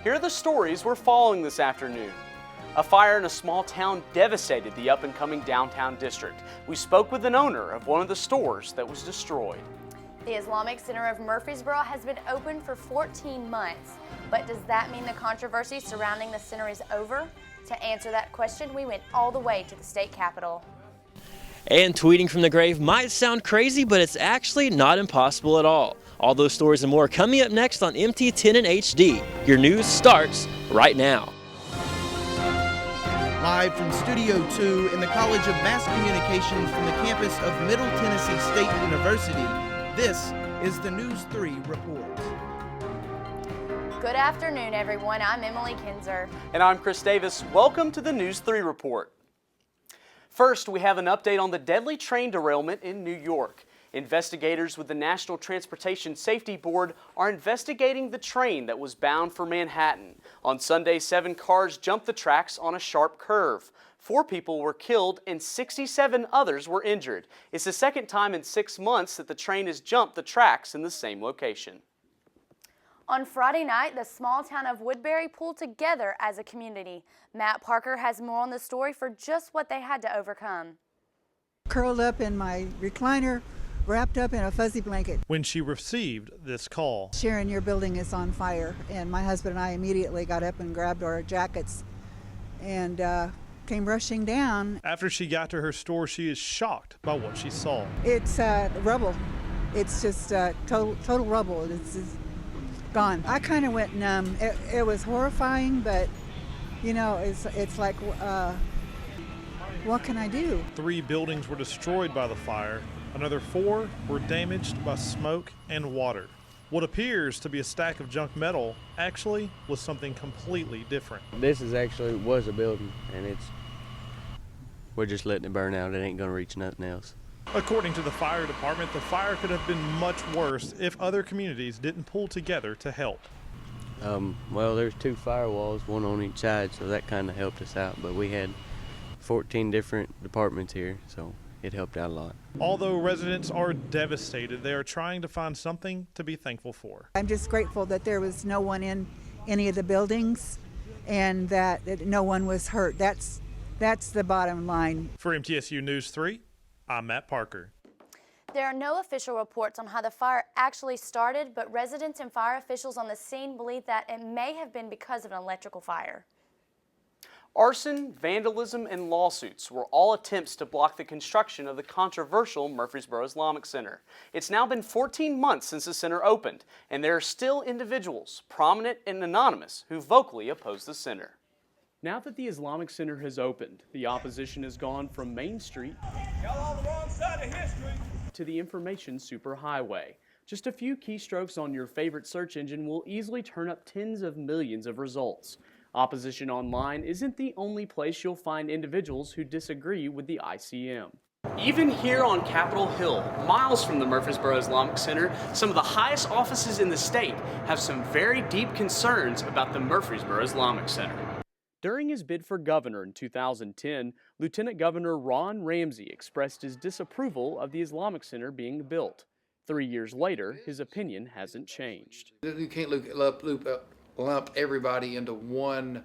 Here are the stories we're following this afternoon. A fire in a small town devastated the up-and-coming downtown district. We spoke with an owner of one of the stores that was destroyed. The Islamic Center of Murfreesboro has been open for 14 months. But does that mean the controversy surrounding the center is over? To answer that question, we went all the way to the state capitol. And tweeting from the grave might sound crazy, but it's actually not impossible at all. All those stories and more coming up next on MT10 and HD. Your news starts right now. Live from Studio 2 in the College of Mass Communications from the campus of Middle Tennessee State University, this is the News 3 Report. Good afternoon, everyone. I'm Emily Kinzer. And I'm Chris Davis. Welcome to the News 3 Report. First, we have an update on the deadly train derailment in New York. Investigators with the National Transportation Safety Board are investigating the train that was bound for Manhattan. On Sunday, 7 cars jumped the tracks on a sharp curve. 4 people were killed and 67 others were injured. It's the second time in 6 months that the train has jumped the tracks in the same location. On Friday night, the small town of Woodbury pulled together as a community. Matt Parker has more on the story for just what they had to overcome. Curled up in my recliner, wrapped up in a fuzzy blanket. When she received this call, Sharon, your building is on fire. And my husband and I immediately got up and grabbed our jackets and came rushing down. After she got to her store, she is shocked by what she saw. It's rubble. It's just total rubble. It's gone. I kind of went numb. It was horrifying, but you know, it's like, what can I do? 3 buildings were destroyed by the fire. Another 4 were damaged by smoke and water. What appears to be a stack of junk metal actually was something completely different. This was a building, and we're just letting it burn out. It ain't gonna reach nothing else. According to the fire department, the fire could have been much worse if other communities didn't pull together to help. Well, there's 2 firewalls, one on each side, so that kind of helped us out. But we had 14 different departments here, so it helped out a lot. Although residents are devastated, they are trying to find something to be thankful for. I'm just grateful that there was no one in any of the buildings and that no one was hurt. That's the bottom line. For MTSU News 3, I'm Matt Parker. There are no official reports on how the fire actually started, but residents and fire officials on the scene believe that it may have been because of an electrical fire. Arson, vandalism, and lawsuits were all attempts to block the construction of the controversial Murfreesboro Islamic Center. It's now been 14 months since the center opened, and there are still individuals, prominent and anonymous, who vocally oppose the center. Now that the Islamic Center has opened, the opposition has gone from Main Street to the information superhighway. Just a few keystrokes on your favorite search engine will easily turn up tens of millions of results. Opposition online isn't the only place you'll find individuals who disagree with the ICM. Even here on Capitol Hill, miles from the Murfreesboro Islamic Center, some of the highest offices in the state have some very deep concerns about the Murfreesboro Islamic Center. During his bid for governor in 2010, Lieutenant Governor Ron Ramsey expressed his disapproval of the Islamic Center being built. 3 years later, his opinion hasn't changed. You can't lump everybody into one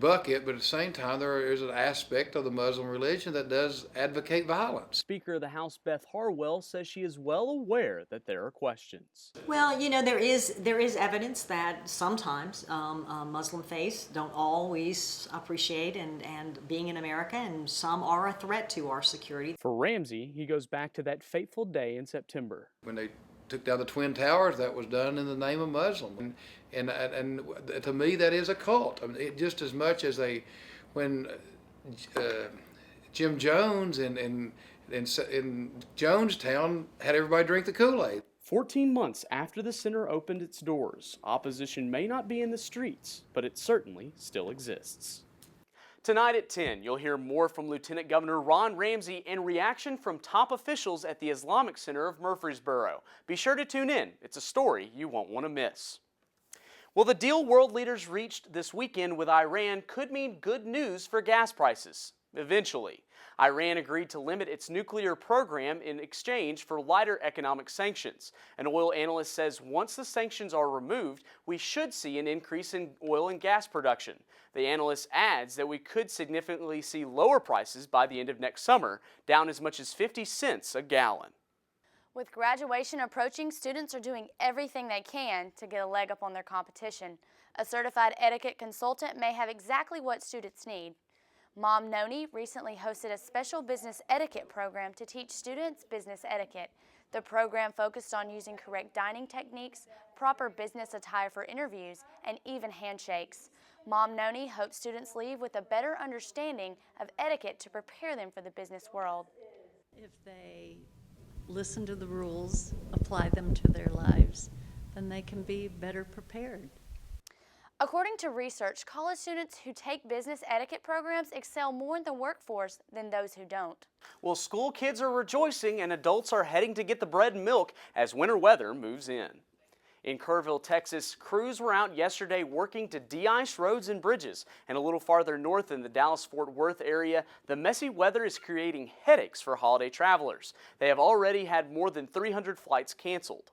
bucket, but at the same time there is an aspect of the Muslim religion that does advocate violence. Speaker of the House Beth Harwell says she is well aware that there are questions. Well, you know, there is evidence that sometimes Muslim faiths don't always appreciate and being in America, and some are a threat to our security. For Ramsey, he goes back to that fateful day in September. When they took down the Twin Towers, that was done in the name of Muslim, and to me that is a cult. I mean, just as much as when Jim Jones in Jonestown had everybody drink the Kool-Aid. 14 months after the center opened its doors, opposition may not be in the streets, but it certainly still exists. Tonight at 10, you'll hear more from Lieutenant Governor Ron Ramsey and reaction from top officials at the Islamic Center of Murfreesboro. Be sure to tune in. It's a story you won't want to miss. Well, the deal world leaders reached this weekend with Iran could mean good news for gas prices. Eventually, Iran agreed to limit its nuclear program in exchange for lighter economic sanctions. An oil analyst says once the sanctions are removed, we should see an increase in oil and gas production. The analyst adds that we could significantly see lower prices by the end of next summer, down as much as 50 cents a gallon. With graduation approaching, students are doing everything they can to get a leg up on their competition. A certified etiquette consultant may have exactly what students need. Mom Noni recently hosted a special business etiquette program to teach students business etiquette. The program focused on using correct dining techniques, proper business attire for interviews, and even handshakes. Mom Noni hopes students leave with a better understanding of etiquette to prepare them for the business world. If they listen to the rules, apply them to their lives, then they can be better prepared. According to research, college students who take business etiquette programs excel more in the workforce than those who don't. Well, school kids are rejoicing and adults are heading to get the bread and milk as winter weather moves in. In Kerrville, Texas, crews were out yesterday working to de-ice roads and bridges. And a little farther north in the Dallas-Fort Worth area, the messy weather is creating headaches for holiday travelers. They have already had more than 300 flights canceled.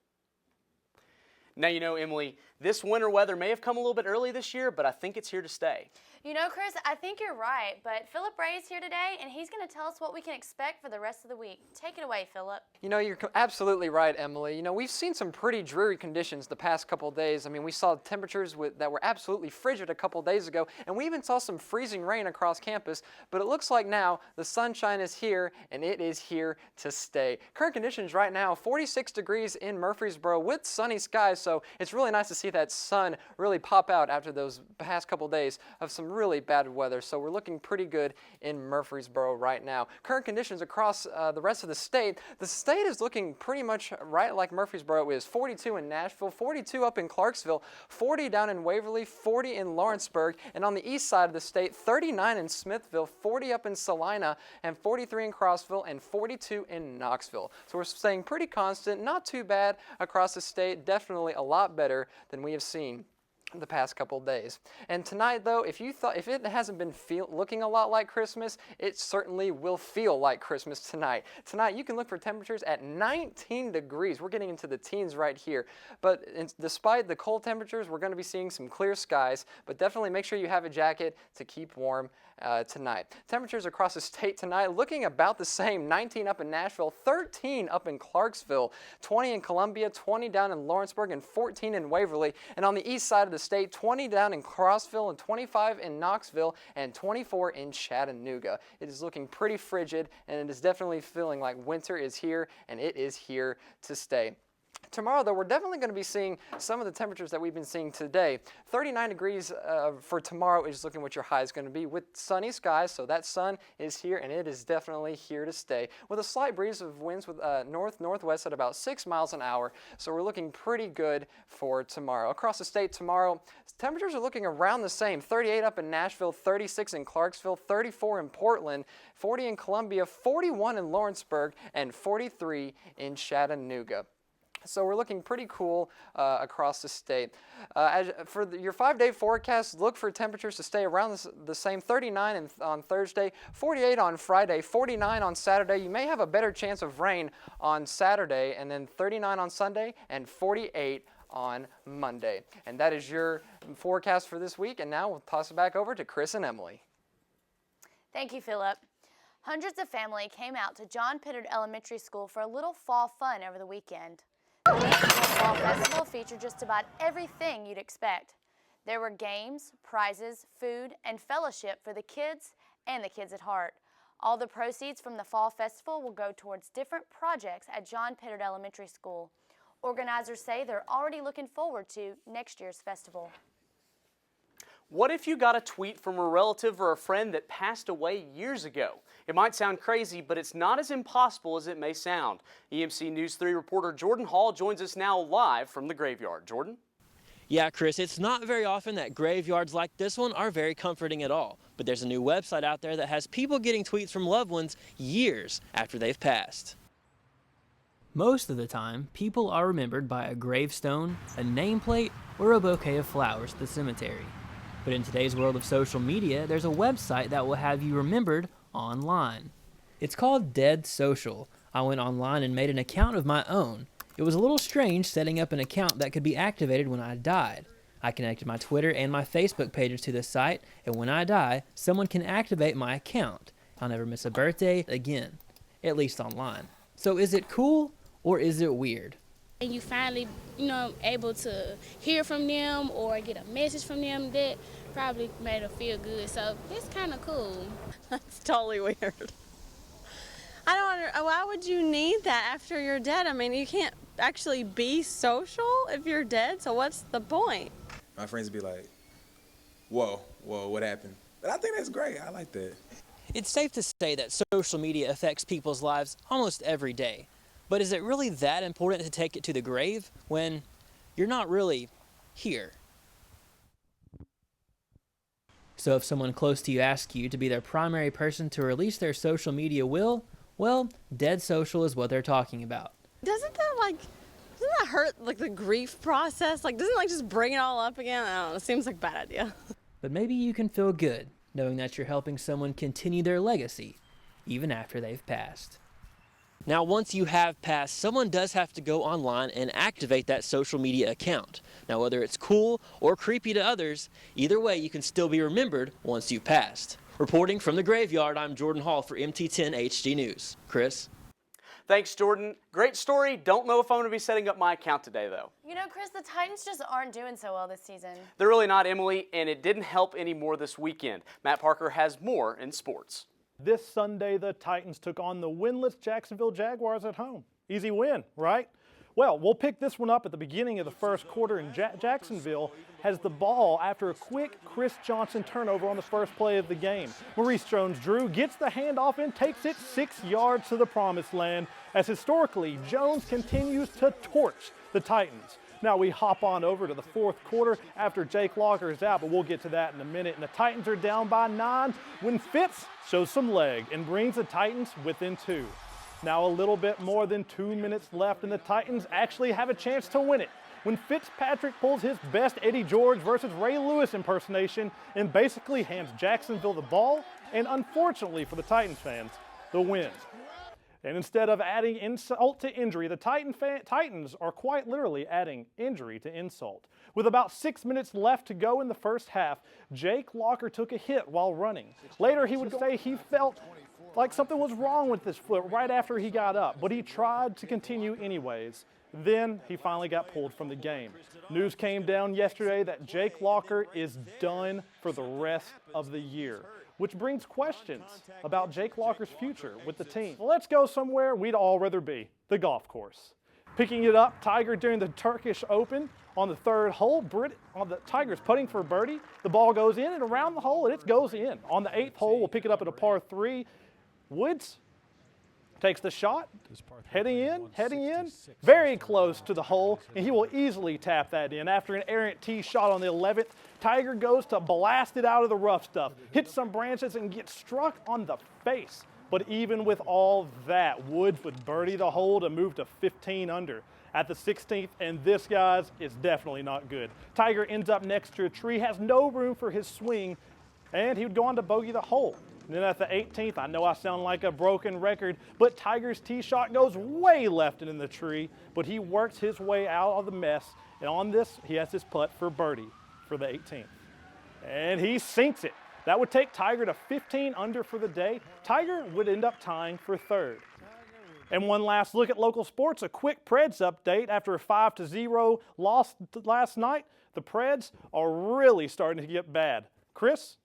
Now, you know, Emily, this winter weather may have come a little bit early this year, but I think it's here to stay. You know, Chris, I think you're right, but Philip Ray is here today, and he's going to tell us what we can expect for the rest of the week. Take it away, Philip. You know, you're absolutely right, Emily. You know, we've seen some pretty dreary conditions the past couple of days. I mean, we saw temperatures that were absolutely frigid a couple of days ago, and we even saw some freezing rain across campus, but it looks like now the sunshine is here, and it is here to stay. Current conditions right now, 46 degrees in Murfreesboro with sunny skies, so it's really nice to see that sun really pop out after those past couple of days of some really bad weather. So we're looking pretty good in Murfreesboro right now. Current conditions across the rest of the state is looking pretty much right like Murfreesboro is. 42 in Nashville, 42 up in Clarksville, 40 down in Waverly, 40 in Lawrenceburg, and on the east side of the state, 39 in Smithville, 40 up in Salina, and 43 in Crossville, and 42 in Knoxville. So we're staying pretty constant, not too bad across the state, definitely a lot better than we have seen the past couple of days. And tonight, though, if it hasn't been looking a lot like Christmas, it certainly will feel like Christmas tonight. Tonight, you can look for temperatures at 19 degrees. We're getting into the teens right here. But despite the cold temperatures, we're going to be seeing some clear skies, but definitely make sure you have a jacket to keep warm tonight. Temperatures across the state tonight looking about the same. 19 up in Nashville, 13 up in Clarksville, 20 in Columbia, 20 down in Lawrenceburg, and 14 in Waverly. And on the east side of the state, 20 down in Crossville, and 25 in Knoxville, and 24 in Chattanooga. It is looking pretty frigid, and it is definitely feeling like winter is here, and it is here to stay. Tomorrow, though, we're definitely going to be seeing some of the temperatures that we've been seeing today. 39 degrees for tomorrow is looking what your high is going to be with sunny skies, so that sun is here, and it is definitely here to stay. With a slight breeze of winds with north-northwest at about 6 miles an hour, so we're looking pretty good for tomorrow. Across the state tomorrow, temperatures are looking around the same. 38 up in Nashville, 36 in Clarksville, 34 in Portland, 40 in Columbia, 41 in Lawrenceburg, and 43 in Chattanooga. So we're looking pretty cool across the state. For your 5-day forecast, look for temperatures to stay around the same. 39 on Thursday, 48 on Friday, 49 on Saturday. You may have a better chance of rain on Saturday, and then 39 on Sunday, and 48 on Monday. And that is your forecast for this week. And now we'll toss it back over to Chris and Emily. Thank you, Philip. Hundreds of family came out to John Pittard Elementary School for a little fall fun over the weekend. The annual Fall Festival featured just about everything you'd expect. There were games, prizes, food, and fellowship for the kids and the kids at heart. All the proceeds from the Fall Festival will go towards different projects at John Pittard Elementary School. Organizers say they're already looking forward to next year's festival. What if you got a tweet from a relative or a friend that passed away years ago? It might sound crazy, but it's not as impossible as it may sound. EMC News 3 reporter Jordan Hall joins us now live from the graveyard. Jordan? Yeah, Chris, it's not very often that graveyards like this one are very comforting at all. But there's a new website out there that has people getting tweets from loved ones years after they've passed. Most of the time, people are remembered by a gravestone, a nameplate, or a bouquet of flowers at the cemetery. But in today's world of social media, there's a website that will have you remembered online. It's called Dead Social. I went online and made an account of my own. It was a little strange setting up an account that could be activated when I died. I connected my Twitter and my Facebook pages to this site, and when I die, someone can activate my account. I'll never miss a birthday again, at least online. So is it cool or is it weird? And you finally, able to hear from them or get a message from them, that probably made them feel good. So it's kind of cool. That's totally weird. Why would you need that after you're dead? I mean, you can't actually be social if you're dead, so what's the point? My friends would be like, whoa, what happened? But I think that's great. I like that. It's safe to say that social media affects people's lives almost every day. But is it really that important to take it to the grave when you're not really here? So if someone close to you asks you to be their primary person to release their social media will, well, Dead Social is what they're talking about. Doesn't that hurt the grief process? Doesn't just bring it all up again? I don't know, it seems like a bad idea. But maybe you can feel good knowing that you're helping someone continue their legacy, even after they've passed. Now, once you have passed, someone does have to go online and activate that social media account. Now, whether it's cool or creepy to others, either way, you can still be remembered once you've passed. Reporting from the graveyard, I'm Jordan Hall for MT10 HD News. Chris? Thanks, Jordan. Great story. Don't know if I'm going to be setting up my account today, though. Chris, the Titans just aren't doing so well this season. They're really not, Emily, and it didn't help any more this weekend. Matt Parker has more in sports. This Sunday, the Titans took on the winless Jacksonville Jaguars at home. Easy win, right? Well, we'll pick this one up at the beginning of the first quarter, and Jacksonville has the ball after a quick Chris Johnson turnover on the first play of the game. Maurice Jones-Drew gets the handoff and takes it 6 yards to the promised land, as historically, Jones continues to torch the Titans. Now we hop on over to the fourth quarter after Jake Locker is out, but we'll get to that in a minute. And the Titans are down by 9 when Fitz shows some leg and brings the Titans within 2. Now a little bit more than 2 minutes left, and the Titans actually have a chance to win it when Fitzpatrick pulls his best Eddie George versus Ray Lewis impersonation and basically hands Jacksonville the ball, and unfortunately for the Titans fans, the win. And instead of adding insult to injury, the Titans are quite literally adding injury to insult. With about 6 minutes left to go in the first half, Jake Locker took a hit while running. Later, he would say he felt like something was wrong with his foot right after he got up, but he tried to continue anyways. Then he finally got pulled from the game. News came down yesterday that Jake Locker is done for the rest of the year, which brings questions about Jake Locker's future with the team. Well, let's go somewhere we'd all rather be, the golf course. Picking it up, Tiger during the Turkish Open on the third hole. Tiger's putting for a birdie. The ball goes in and around the hole, and it goes in. On the 8th hole, we'll pick it up at a par 3. Woods takes the shot, heading in, very close to the hole, and he will easily tap that in. After an errant tee shot on the 11th, Tiger goes to blast it out of the rough stuff, hits some branches, and gets struck on the face. But even with all that, Woods would birdie the hole to move to 15 under at the 16th, and this, guys, is definitely not good. Tiger ends up next to a tree, has no room for his swing, and he would go on to bogey the hole. And then at the 18th, I know I sound like a broken record, but Tiger's tee shot goes way left and in the tree, but he works his way out of the mess, and on this, he has his putt for birdie for the 18th. And he sinks it. That would take Tiger to 15 under for the day. Tiger would end up tying for third. And one last look at local sports, a quick Preds update. After a 5-0 loss last night, the Preds are really starting to get bad. Chris?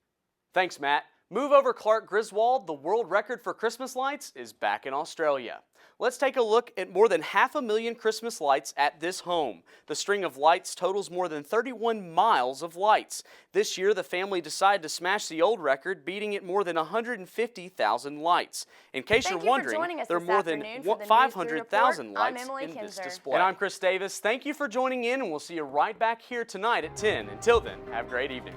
Thanks, Matt. Move over Clark Griswold, the world record for Christmas lights is back in Australia. Let's take a look at more than 500,000 Christmas lights at this home. The string of lights totals more than 31 miles of lights. This year, the family decided to smash the old record, beating it more than 150,000 lights. In case you're wondering, there are more than 500,000 lights in this display. And I'm Chris Davis. Thank you for joining in, and we'll see you right back here tonight at 10. Until then, have a great evening.